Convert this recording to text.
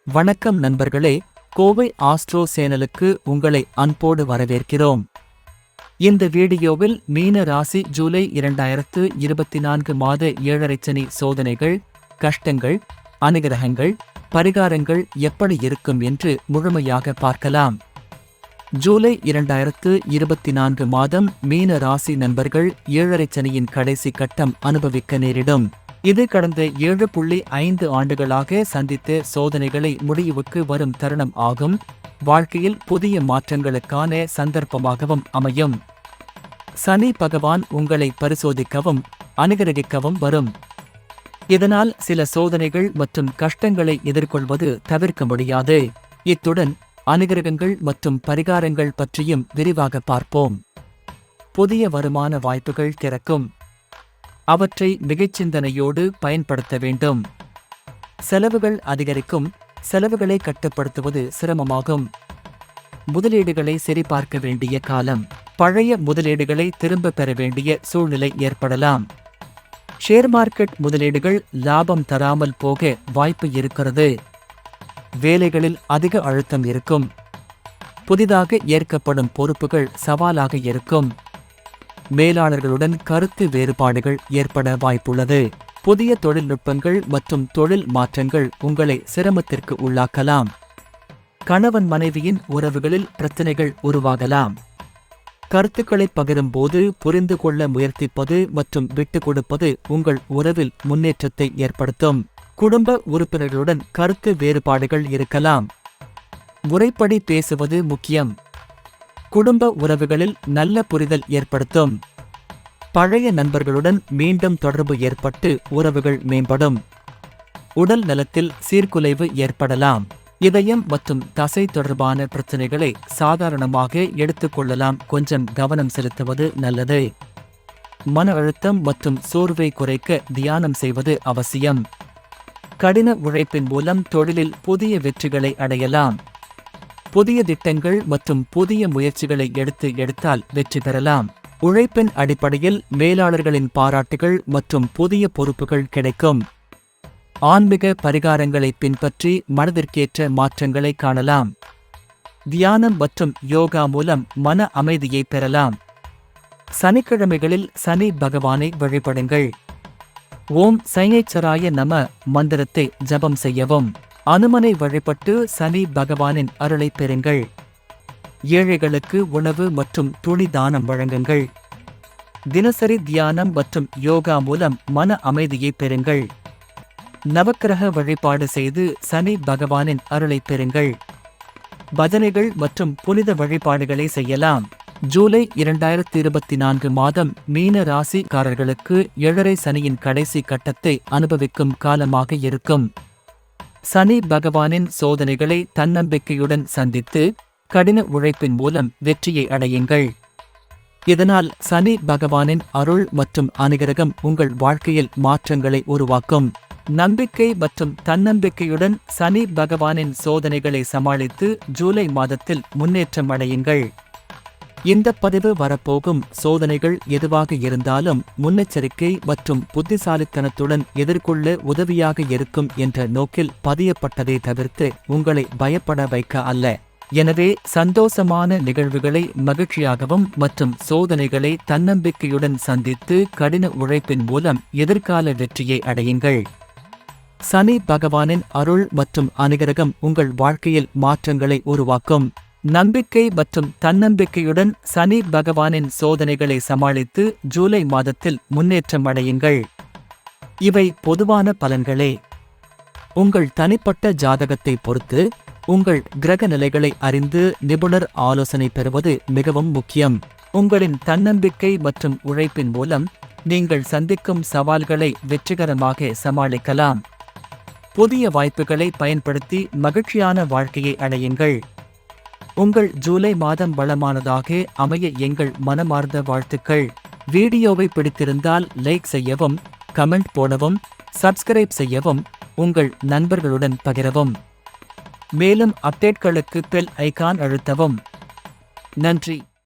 வணக்கம் நண்பர்களே, கோவை ஆஸ்ட்ரோ சேனலுக்கு உங்களை அன்போடு வரவேற்கிறோம். இந்த வீடியோவில் மீன ராசி ஜூலை 2024 மாத 7.5 சனி சோதனைகள், கஷ்டங்கள், அனுகிரகங்கள், பரிகாரங்கள் எப்படி இருக்கும் என்று முழுமையாக பார்க்கலாம். ஜூலை 2024 மாதம் மீன ராசி நண்பர்கள் 7.5 சனியின் கடைசி கட்டம் அனுபவிக்க நேரிடும். இது கடந்த 7.5 ஆண்டுகளாக சந்தித்த சோதனைகளை முடிவுக்கு வரும் தருணம் ஆகும். வாழ்க்கையில் புதிய மாற்றங்களுக்கான சந்தர்ப்பமாகவும் அமையும். சனி பகவான் உங்களை பரிசோதிக்கவும் அனுகிரகிக்கவும் வரும். இதனால் சில சோதனைகள் மற்றும் கஷ்டங்களை எதிர்கொள்வது தவிர்க்க முடியாது. இத்துடன் அனுகிரகங்கள் மற்றும் பரிகாரங்கள் பற்றியும் விரிவாக பார்ப்போம். புதிய வருமான வாய்ப்புகள் திறக்கும். அவற்றை மிகச்சிந்தனையோடு பயன்படுத்த வேண்டும். செலவுகள் அதிகரிக்கும். செலவுகளை கட்டுப்படுத்துவது சிரமமாகும். முதலீடுகளை சரிபார்க்க வேண்டிய காலம். பழைய முதலீடுகளை திரும்ப பெற வேண்டிய சூழ்நிலை ஏற்படலாம். ஷேர் மார்க்கெட் முதலீடுகள் லாபம் தராமல் போக வாய்ப்பு இருக்கிறது. வேலைகளில் அதிக அழுத்தம் இருக்கும். புதிதாக ஏற்கப்படும் பொறுப்புகள் சவாலாக இருக்கும். மேலாளர்களுடன் கருத்து வேறுபாடுகள் ஏற்பட வாய்ப்புள்ளது. புதிய தொழில்நுட்பங்கள் மற்றும் தொழில் மாற்றங்கள் உங்களை சிரமத்திற்கு உள்ளாக்கலாம். கணவன் மனைவியின் உறவுகளில் பிரச்சனைகள் உருவாகலாம். கருத்துக்களை பகிரும்போது புரிந்து கொள்ள முயற்சிப்பது மற்றும் விட்டுக் கொடுப்பது உங்கள் உறவில் முன்னேற்றத்தை ஏற்படுத்தும். குடும்ப உறுப்பினர்களுடன் கருத்து வேறுபாடுகள் இருக்கலாம். முறைப்படி பேசுவது முக்கியம். குடும்ப உறவுகளில் நல்ல புரிதல் ஏற்படுத்தும். பழைய நண்பர்களுடன் மீண்டும் தொடர்பு ஏற்பட்டு உறவுகள் மேம்படும். உடல் நலத்தில் சீர்குலைவு ஏற்படலாம். இதயம் மற்றும் தசை தொடர்பான பிரச்சனைகளை சாதாரணமாக எடுத்துக்கொள்ளலாம். கொஞ்சம் கவனம் செலுத்துவது நல்லது. மன அழுத்தம் மற்றும் சோர்வை குறைக்க தியானம் செய்வது அவசியம். கடின உழைப்பின் மூலம் தொழிலில் புதிய வெற்றிகளை அடையலாம். புதிய திட்டங்கள் மற்றும் புதிய முயற்சிகளை எடுத்தால் வெற்றி பெறலாம். உழைப்பின் அடிப்படையில் மேலாளர்களின் பாராட்டுகள் மற்றும் புதிய பொறுப்புகள் கிடைக்கும். ஆன்மீக பரிகாரங்களை பின்பற்றி மனதிற்கேற்ற மாற்றங்களை காணலாம். தியானம் மற்றும் யோகா மூலம் மன அமைதியை பெறலாம். சனிக்கிழமைகளில் சனி பகவானை வழிபடுங்கள். ஓம் சைனேச்சராய நம மந்திரத்தை ஜபம் செய்யவும். அனுமனை வழிபட்டு சனி பகவானின் அருளை பெறுங்கள். ஏழைகளுக்கு உணவு மற்றும் துணி தானம் வழங்குங்கள். தினசரி தியானம் மற்றும் யோகா மூலம் மன அமைதியை பெறுங்கள். நவக்கிரக வழிபாடு செய்து சனி பகவானின் அருளை பெறுங்கள். பஜனைகள் மற்றும் புனித வழிபாடுகளை செய்யலாம். ஜூலை 2024 மாதம் மீன ராசிக்காரர்களுக்கு 7.5 சனியின் கடைசி கட்டத்தை அனுபவிக்கும் காலமாக இருக்கும். சனி பகவானின் சோதனைகளை தன்னம்பிக்கையுடன் சந்தித்து கடின உழைப்பின் மூலம் வெற்றியை அடையுங்கள். இதனால் சனி பகவானின் அருள் மற்றும் அனுகிரகம் உங்கள் வாழ்க்கையில் மாற்றங்களை உருவாக்கும். நம்பிக்கை மற்றும் தன்னம்பிக்கையுடன் சனி பகவானின் சோதனைகளை சமாளித்து ஜூலை மாதத்தில் முன்னேற்றம் அடையுங்கள். இந்த பதிவு வரப்போகும் சோதனைகள் எதுவாக இருந்தாலும் முன்னெச்சரிக்கை மற்றும் புத்திசாலித்தனத்துடன் எதிர்கொள்ள உதவியாக இருக்கும் என்ற நோக்கில் பதியப்பட்டதை தவிர்த்து உங்களை பயப்பட வைக்க அல்ல. எனவே சந்தோஷமான நிகழ்வுகளை மகிழ்ச்சியாகவும் மற்றும் சோதனைகளை தன்னம்பிக்கையுடன் சந்தித்து கடின உழைப்பின் மூலம் எதிர்கால வெற்றியை அடையுங்கள். சனி பகவானின் அருள் மற்றும் அனுகிரகம் உங்கள் வாழ்க்கையில் மாற்றங்களை உருவாக்கும். நம்பிக்கை மற்றும் தன்னம்பிக்கையுடன் சனி பகவானின் சோதனைகளை சமாளித்து ஜூலை மாதத்தில் முன்னேற்றம் அடையுங்கள். இவை பொதுவான பலன்களே. உங்கள் தனிப்பட்ட ஜாதகத்தை பொறுத்து உங்கள் கிரக நிலைகளை அறிந்து நிபுணர் ஆலோசனை பெறுவது மிகவும் முக்கியம். உங்களின் தன்னம்பிக்கை மற்றும் உழைப்பின் மூலம் நீங்கள் சந்திக்கும் சவால்களை வெற்றிகரமாக சமாளிக்கலாம். புதிய வாய்ப்புகளை பயன்படுத்தி மகிழ்ச்சியான வாழ்க்கையை அடையுங்கள். உங்கள் ஜூலை மாதம் வளமானதாக அமைய எங்கள் மனமார்ந்த வாழ்த்துக்கள். வீடியோவை பிடித்திருந்தால் லைக் செய்யவும், கமெண்ட் போடவும், சப்ஸ்கிரைப் செய்யவும், உங்கள் நண்பர்களுடன் பகிரவும். மேலும் அப்டேட்களுக்கு பெல் ஐகான் அழுத்தவும். நன்றி.